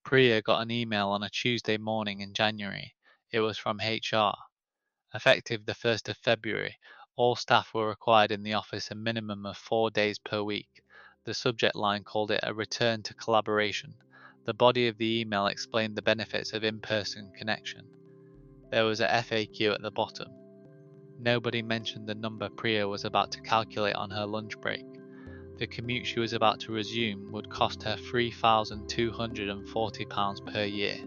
Priya got an email on a Tuesday morning in January. It was from HR. Effective the 1st of February, all staff were required in the office a minimum of 4 days per week. The subject line called it a return to collaboration. The body of the email explained the benefits of in-person connection. There was a FAQ at the bottom. Nobody mentioned the number Priya was about to calculate on her lunch break. The commute she was about to resume would cost her £3,240 per year.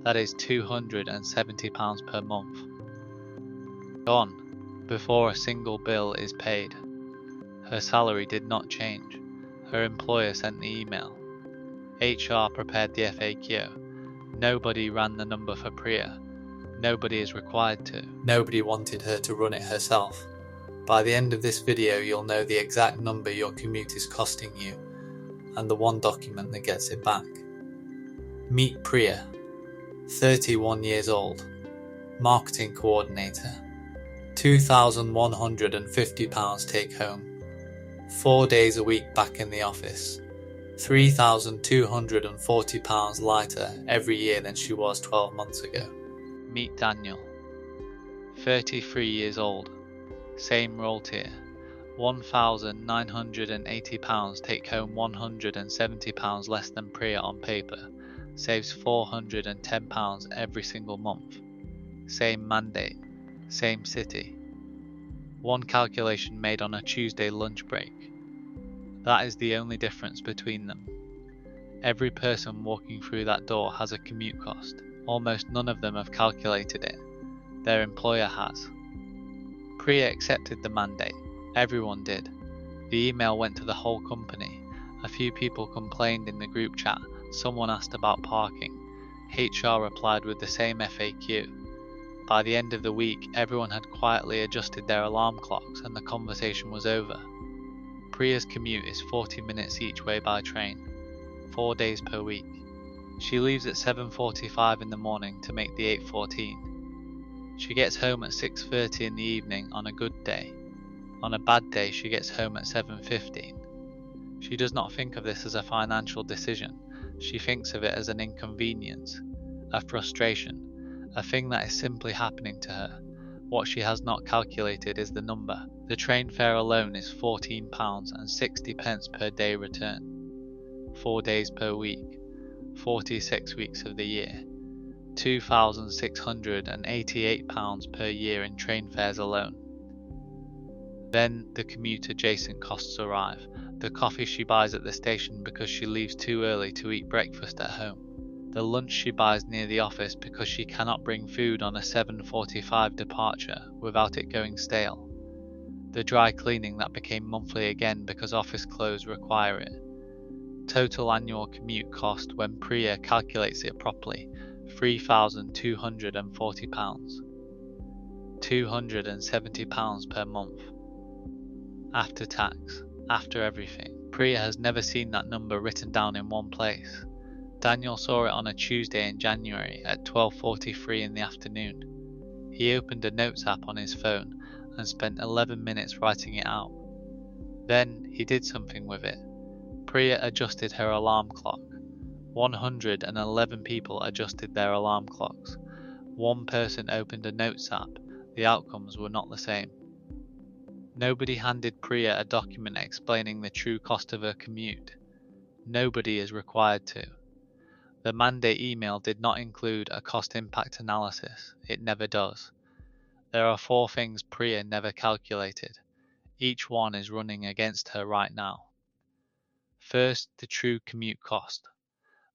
That is £270 per month. Gone, before a single bill is paid. Her salary did not change. Her employer sent the email. HR prepared the FAQ. Nobody ran the number for Priya. Nobody is required to. Nobody wanted her to run it herself. By the end of this video, you'll know the exact number your commute is costing you, and the one document that gets it back. Meet Priya, 31 years old, marketing coordinator, £2,150 take home, 4 days a week back in the office, £3,240 lighter every year than she was 12 months ago. Meet Daniel, 33 years old, same role tier, £1,980 take home, £170 less than Priya on paper, saves £410 every single month. Same mandate, same city. One calculation made on a Tuesday lunch break. That is the only difference between them. Every person walking through that door has a commute cost. Almost none of them have calculated it. Their employer has. Priya accepted the mandate. Everyone did. The email went to the whole company. A few people complained in the group chat. Someone asked about parking. HR replied with the same FAQ. By the end of the week, everyone had quietly adjusted their alarm clocks and the conversation was over. Priya's commute is 40 minutes each way by train, 4 days per week. She leaves at 7:45 in the morning to make the 8:14. She gets home at 6:30 in the evening on a good day. On a bad day, she gets home at 7:15. She does not think of this as a financial decision. She thinks of it as an inconvenience, a frustration, a thing that is simply happening to her. What she has not calculated is the number. The train fare alone is £14.60 per day return. 4 days per week, 46 weeks of the year, £2,688 per year in train fares alone. Then the commute adjacent costs arrive. The coffee she buys at the station because she leaves too early to eat breakfast at home. The lunch she buys near the office because she cannot bring food on a 7:45 departure without it going stale. The dry cleaning that became monthly again because office clothes require it. Total annual commute cost when Priya calculates it properly, £3,240. £270 per month. After tax, after everything. Priya has never seen that number written down in one place. Daniel saw it on a Tuesday in January at 12:43 in the afternoon. He opened a notes app on his phone and spent 11 minutes writing it out. Then he did something with it. Priya adjusted her alarm clock. 111 people adjusted their alarm clocks. One person opened a notes app. The outcomes were not the same. Nobody handed Priya a document explaining the true cost of her commute. Nobody is required to. The mandate email did not include a cost impact analysis. It never does. There are 4 things Priya never calculated. Each one is running against her right now. First, the true commute cost.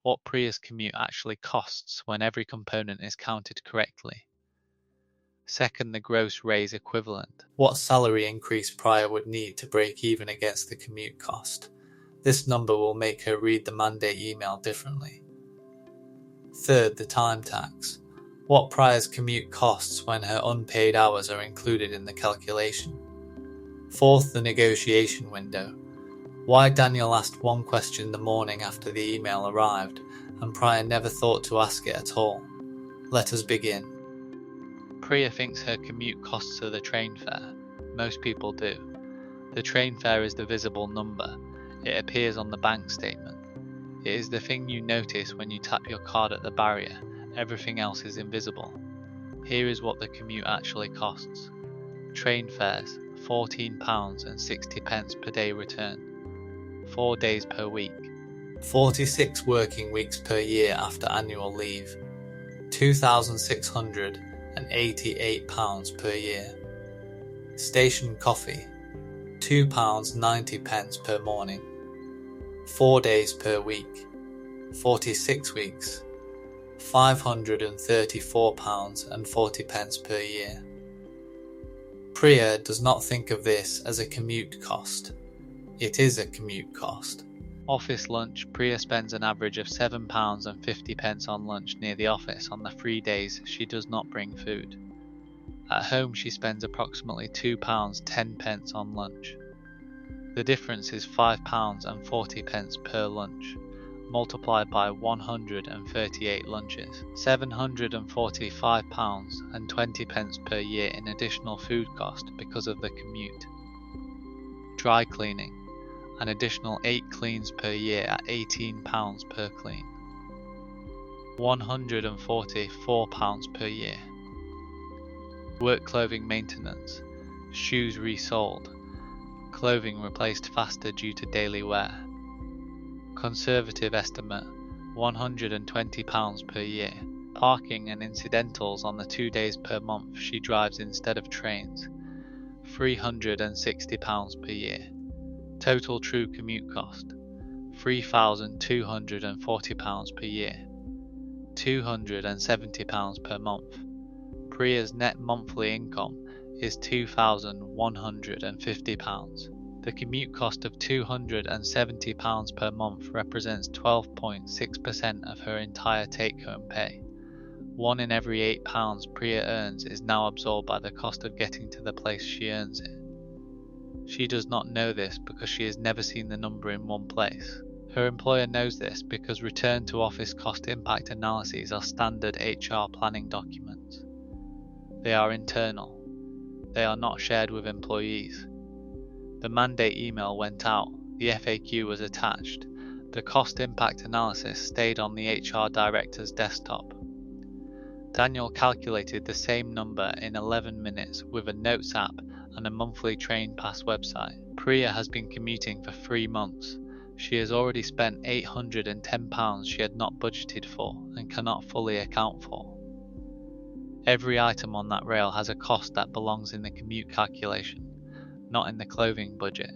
What Priya's commute actually costs when every component is counted correctly. Second, the gross raise equivalent. What salary increase Priya would need to break even against the commute cost. This number will make her read the mandate email differently. Third, the time tax. What Priya's commute costs when her unpaid hours are included in the calculation. Fourth, the negotiation window. Why Daniel asked one question the morning after the email arrived, and Priya never thought to ask it at all. Let us begin. Priya thinks her commute costs her the train fare. Most people do. The train fare is the visible number. It appears on the bank statement. It is the thing you notice when you tap your card at the barrier. Everything else is invisible. Here is what the commute actually costs. Train fares, £14.60 per day return, 4 days per week. 46 working weeks per year after annual leave, £2,688 per year. Station coffee, £2.90 per morning. 4 days per week, 46 weeks, £534.40 per year. Priya does not think of this as a commute cost. It is a commute cost. Office lunch. Priya spends an average of £7.50 on lunch near the office on the 3 days she does not bring food. At home she spends approximately £2.10 on lunch. The difference is £5.40 per lunch, multiplied by 138 lunches, £745.20 per year in additional food cost because of the commute. Dry cleaning, an additional 8 cleans per year at £18 per clean, £144 per year. Work clothing maintenance, shoes resoled, clothing replaced faster due to daily wear. Conservative estimate, £120 per year. Parking and incidentals on the 2 days per month she drives instead of trains, £360 per year. Total true commute cost, £3,240 per year, £270 per month. Priya's net monthly income is £2,150. The commute cost of £270 per month represents 12.6% of her entire take-home pay. 1 in every £8 Priya earns is now absorbed by the cost of getting to the place she earns it. She does not know this because she has never seen the number in one place. Her employer knows this because return to office cost impact analyses are standard HR planning documents. They are internal. They are not shared with employees. The mandate email went out, the FAQ was attached, the cost impact analysis stayed on the HR director's desktop. Daniel calculated the same number in 11 minutes with a notes app and a monthly train pass website. Priya has been commuting for 3 months. She has already spent £810 she had not budgeted for and cannot fully account for. Every item on that rail has a cost that belongs in the commute calculation, not in the clothing budget,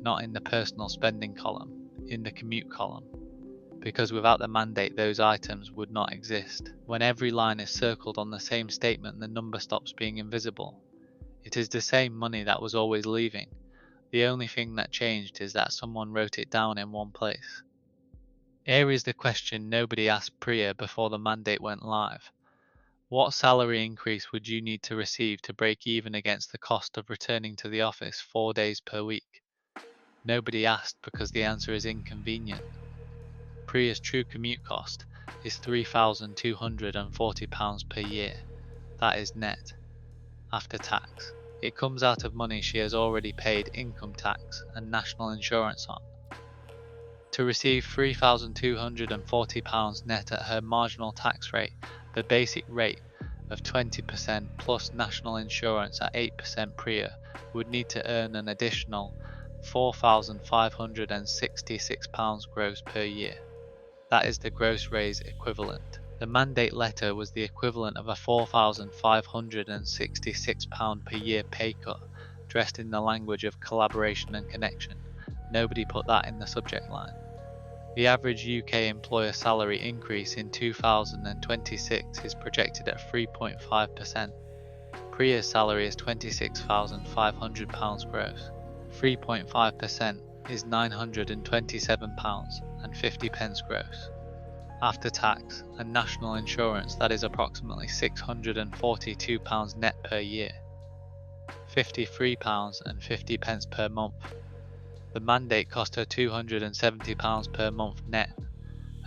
not in the personal spending column, in the commute column. Because without the mandate those items would not exist. When every line is circled on the same statement, the number stops being invisible. It is the same money that was always leaving. The only thing that changed is that someone wrote it down in one place. Here is the question nobody asked Priya before the mandate went live. What salary increase would you need to receive to break even against the cost of returning to the office 4 days per week? Nobody asked because the answer is inconvenient. Priya's true commute cost is £3,240 per year. That is net, after tax. It comes out of money she has already paid income tax and national insurance on. To receive £3,240 net at her marginal tax rate, the basic rate of 20% plus national insurance at 8%, Priya would need to earn an additional £4,566 gross per year. That is the gross raise equivalent. The mandate letter was the equivalent of a £4,566 per year pay cut, dressed in the language of collaboration and connection. Nobody put that in the subject line. The average UK employer salary increase in 2026 is projected at 3.5%. Priya's salary is £26,500 gross. 3.5% is £927.50 gross. After tax and national insurance, that is approximately £642 net per year. £53.50 per month. The mandate cost her £270 per month net.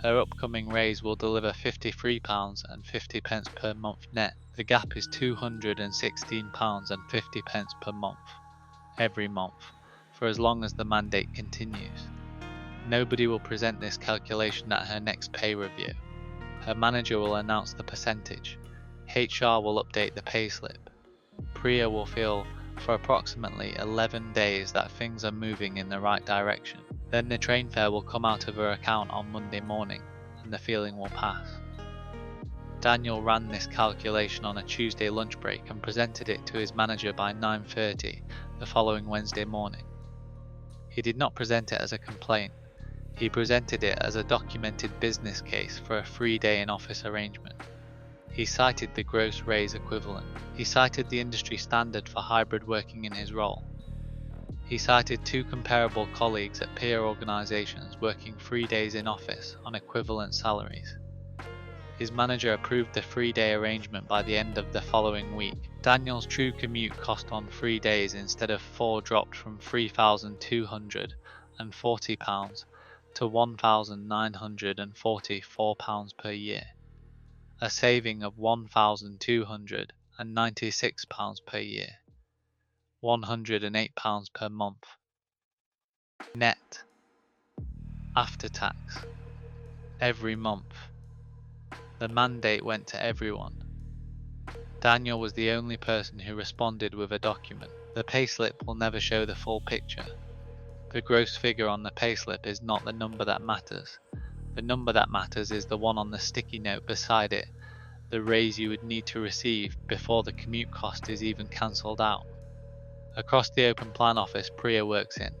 Her upcoming raise will deliver £53.50 per month net. The gap is £216.50 per month, every month, for as long as the mandate continues. Nobody will present this calculation at her next pay review. Her manager will announce the percentage. HR will update the payslip. Priya will feel for approximately 11 days that things are moving in the right direction. Then the train fare will come out of her account on Monday morning, and the feeling will pass. Daniel ran this calculation on a Tuesday lunch break and presented it to his manager by 9:30 the following Wednesday morning. He did not present it as a complaint. He presented it as a documented business case for a 3-day in-office arrangement. He cited the gross raise equivalent. He cited the industry standard for hybrid working in his role. He cited 2 comparable colleagues at peer organisations working 3 days in office on equivalent salaries. His manager approved the 3-day arrangement by the end of the following week. Daniel's true commute cost on 3 days instead of 4 dropped from £3,240 to £1,944 per year, a saving of £1,296 per year, £108 per month. Net, after tax, every month. The mandate went to everyone. Daniel was the only person who responded with a document. The payslip will never show the full picture. The gross figure on the payslip is not the number that matters. The number that matters is the one on the sticky note beside it, the raise you would need to receive before the commute cost is even cancelled out. Across the open plan office Priya works in,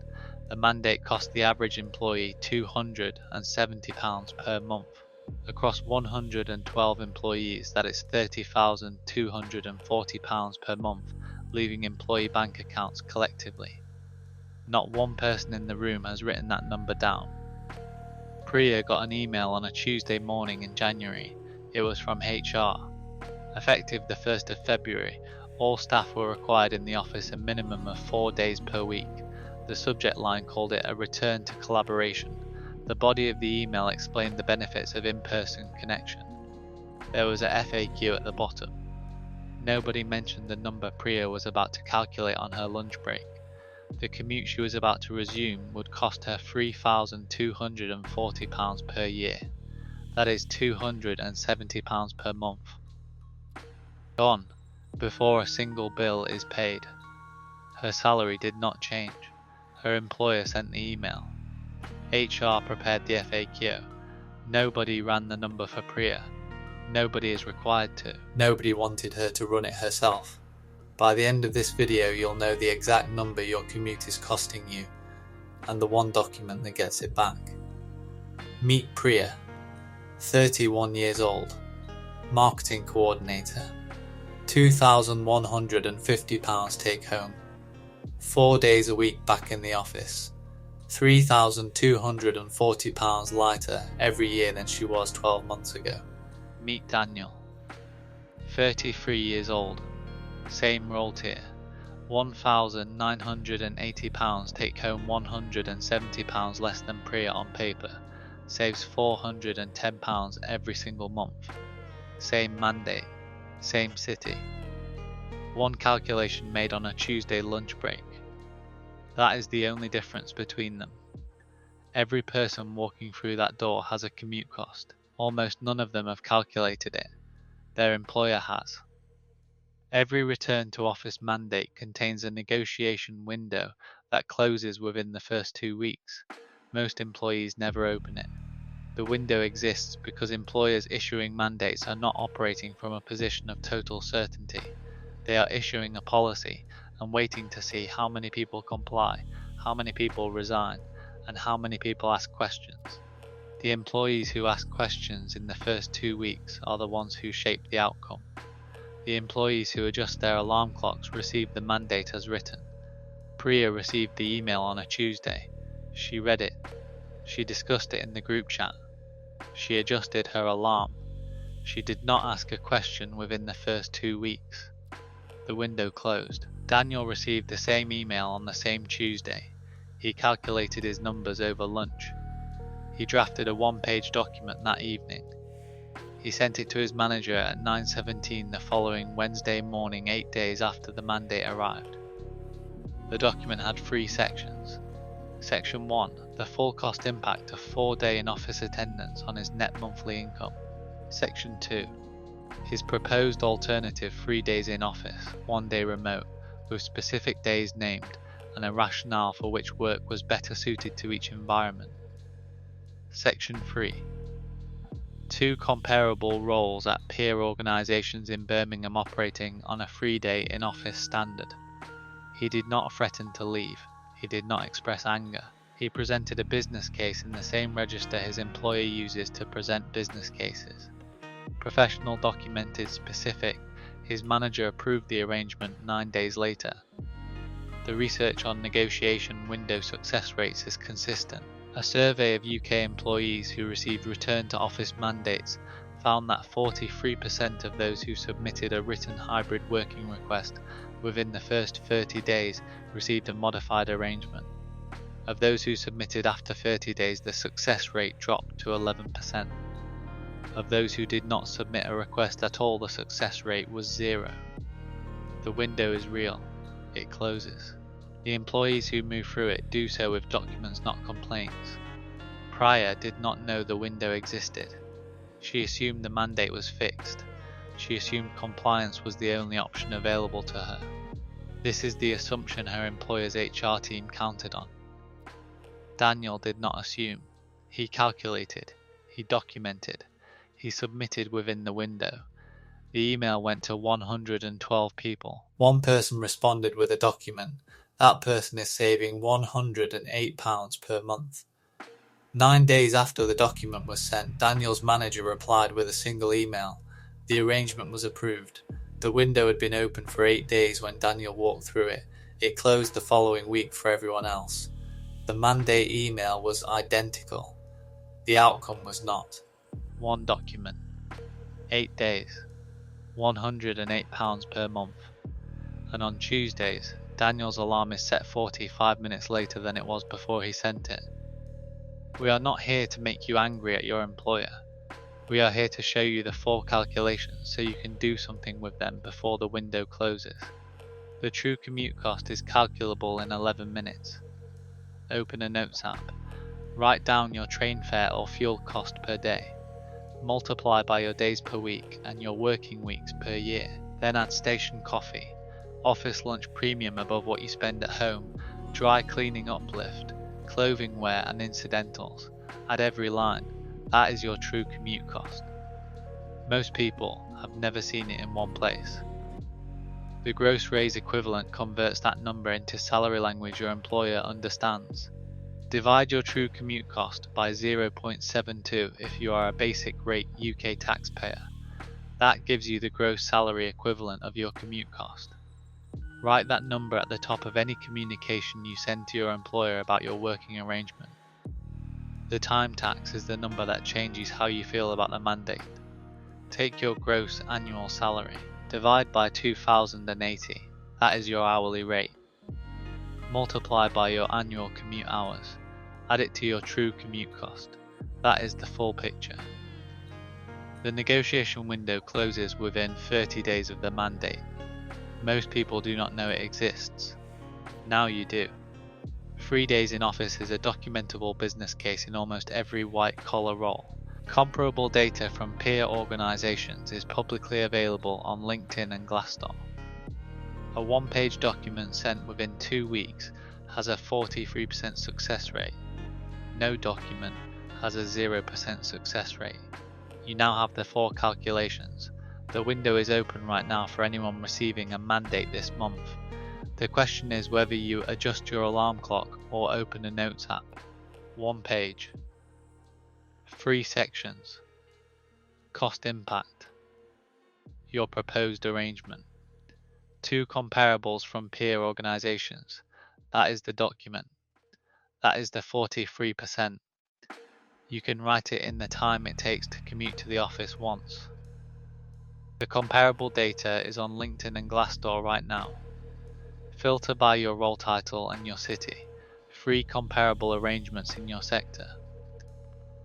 the mandate cost the average employee £270 per month. Across 112 employees, that is £30,240 per month, leaving employee bank accounts collectively. Not one person in the room has written that number down. Priya got an email on a Tuesday morning in January. It was from HR. Effective the 1st of February, all staff were required in the office a minimum of 4 days per week. The subject line called it a return to collaboration. The body of the email explained the benefits of in-person connection. There was a FAQ at the bottom. Nobody mentioned the number Priya was about to calculate on her lunch break. The commute she was about to resume would cost her £3,240 per year. That is £270 per month. Gone, before a single bill is paid. Her salary did not change. Her employer sent the email. HR prepared the FAQ. Nobody ran the number for Priya. Nobody is required to. Nobody wanted her to run it herself. By the end of this video, you'll know the exact number your commute is costing you, and the one document that gets it back. Meet Priya, 31 years old, marketing coordinator, £2,150 take home, 4 days a week back in the office, £3,240 lighter every year than she was 12 months ago. Meet Daniel, 33 years old, same role tier, £1,980 take home £170 less than Priya on paper, saves £410 every single month, same mandate, same city. One calculation made on a Tuesday lunch break. That is the only difference between them. Every person walking through that door has a commute cost. Almost none of them have calculated it. Their employer has. Every return to office mandate contains a negotiation window that closes within the first 2 weeks. Most employees never open it. The window exists because employers issuing mandates are not operating from a position of total certainty. They are issuing a policy and waiting to see how many people comply, how many people resign, and how many people ask questions. The employees who ask questions in the first 2 weeks are the ones who shape the outcome. The employees who adjust their alarm clocks receive the mandate as written. Priya received the email on a Tuesday. She read it. She discussed it in the group chat. She adjusted her alarm. She did not ask a question within the first 2 weeks. The window closed. Daniel received the same email on the same Tuesday. He calculated his numbers over lunch. He drafted a 1-page document that evening. He sent it to his manager at 9:17 the following Wednesday morning, 8 days after the mandate arrived. The document had 3 sections. Section 1, the full cost impact of 4-day in-office attendance on his net monthly income. Section 2. His proposed alternative 3 days in office, 1 day remote, with specific days named and a rationale for which work was better suited to each environment. Section 3. 2 comparable roles at peer organisations in Birmingham operating on a 3-day in-office standard. He did not threaten to leave. He did not express anger. He presented a business case in the same register his employer uses to present business cases. Professional, documented, specific. His manager approved the arrangement 9 days later. The research on negotiation window success rates is consistent. A survey of UK employees who received return to office mandates found that 43% of those who submitted a written hybrid working request within the first 30 days received a modified arrangement. Of those who submitted after 30 days, the success rate dropped to 11%. Of those who did not submit a request at all, the success rate was 0. The window is real. It closes. The employees who move through it do so with documents, not complaints. Pryor did not know the window existed. She assumed the mandate was fixed. She assumed compliance was the only option available to her. This is the assumption her employer's HR team counted on. Daniel did not assume. He calculated. He documented. He submitted within the window. The email went to 112 people. One person responded with a document. That person is saving £108 per month. 9 days after the document was sent, Daniel's manager replied with a single email. The arrangement was approved. The window had been open for 8 days when Daniel walked through it. It closed the following week for everyone else. The mandate email was identical. The outcome was not. One document. 8 days. £108 per month. And on Tuesdays, Daniel's alarm is set 45 minutes later than it was before he sent it. We are not here to make you angry at your employer. We are here to show you the full calculations so you can do something with them before the window closes. The true commute cost is calculable in 11 minutes. Open a notes app. Write down your train fare or fuel cost per day. Multiply by your days per week and your working weeks per year. Then add station coffee, office lunch premium above what you spend at home, dry cleaning uplift, clothing wear and incidentals. Add every line. That is your true commute cost. Most people have never seen it in one place. The gross raise equivalent converts that number into salary language your employer understands. Divide your true commute cost by 0.72 if you are a basic rate UK taxpayer. That gives you the gross salary equivalent of your commute cost. Write that number at the top of any communication you send to your employer about your working arrangement. The time tax is the number that changes how you feel about the mandate. Take your gross annual salary. Divide by 2,080. That is your hourly rate. Multiply by your annual commute hours. Add it to your true commute cost. That is the full picture. The negotiation window closes within 30 days of the mandate. Most people do not know it exists. Now you do. 3 days in office is a documentable business case in almost every white-collar role. Comparable data from peer organisations is publicly available on LinkedIn and Glassdoor. A one-page document sent within 2 weeks has a 43% success rate. No document has a 0% success rate. You now have the 4 calculations. The window is open right now for anyone receiving a mandate this month. The question is whether you adjust your alarm clock or open a notes app. 1 page. 3 sections. Cost impact. Your proposed arrangement. 2 comparables from peer organisations. That is the document. That is the 43%. You can write it in the time it takes to commute to the office once. The comparable data is on LinkedIn and Glassdoor right now. Filter by your role title and your city. 3 comparable arrangements in your sector.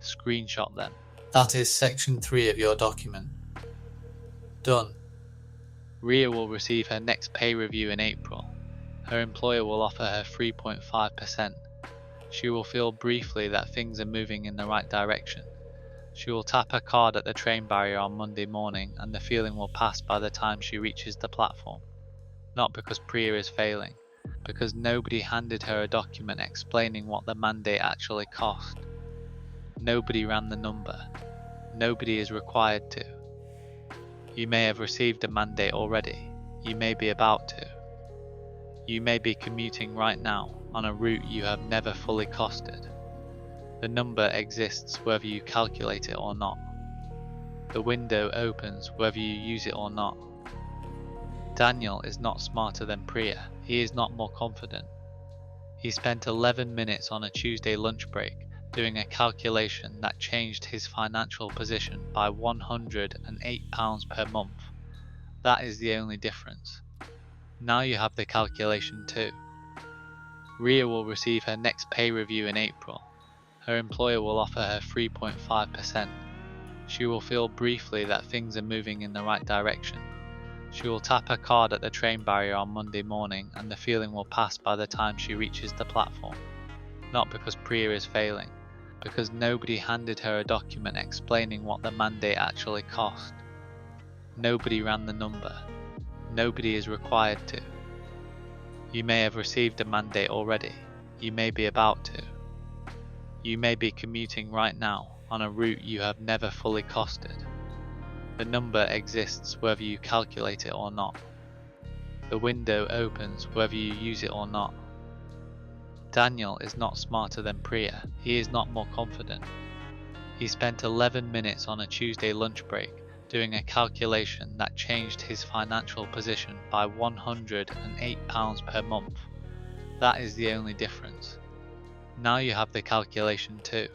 Screenshot them. That is section 3 of your document. Done. Ria will receive her next pay review in April. Her employer will offer her 3.5%. She will feel briefly that things are moving in the right direction. She will tap her card at the train barrier on Monday morning and the feeling will pass by the time she reaches the platform. Not because Priya is failing, because nobody handed her a document explaining what the mandate actually cost. Nobody ran the number. Nobody is required to. You may have received a mandate already. You may be about to. You may be commuting right now on a route you have never fully costed. The number exists whether you calculate it or not. The window opens whether you use it or not. Daniel is not smarter than Priya. He is not more confident. He spent 11 minutes on a Tuesday lunch break doing a calculation that changed his financial position by £108 per month. That is the only difference. Now you have the calculation too. Ria will receive her next pay review in April. Her employer will offer her 3.5%. She will feel briefly that things are moving in the right direction. She will tap her card at the train barrier on Monday morning and the feeling will pass by the time she reaches the platform. Not because Priya is failing, because nobody handed her a document explaining what the mandate actually cost. Nobody ran the number. Nobody is required to. You may have received a mandate already. You may be about to. You may be commuting right now on a route you have never fully costed. The number exists whether you calculate it or not. The window opens whether you use it or not. Daniel is not smarter than Priya. He is not more confident. He spent 11 minutes on a Tuesday lunch break doing a calculation that changed his financial position by £108 per month. That is the only difference. Now you have the calculation too.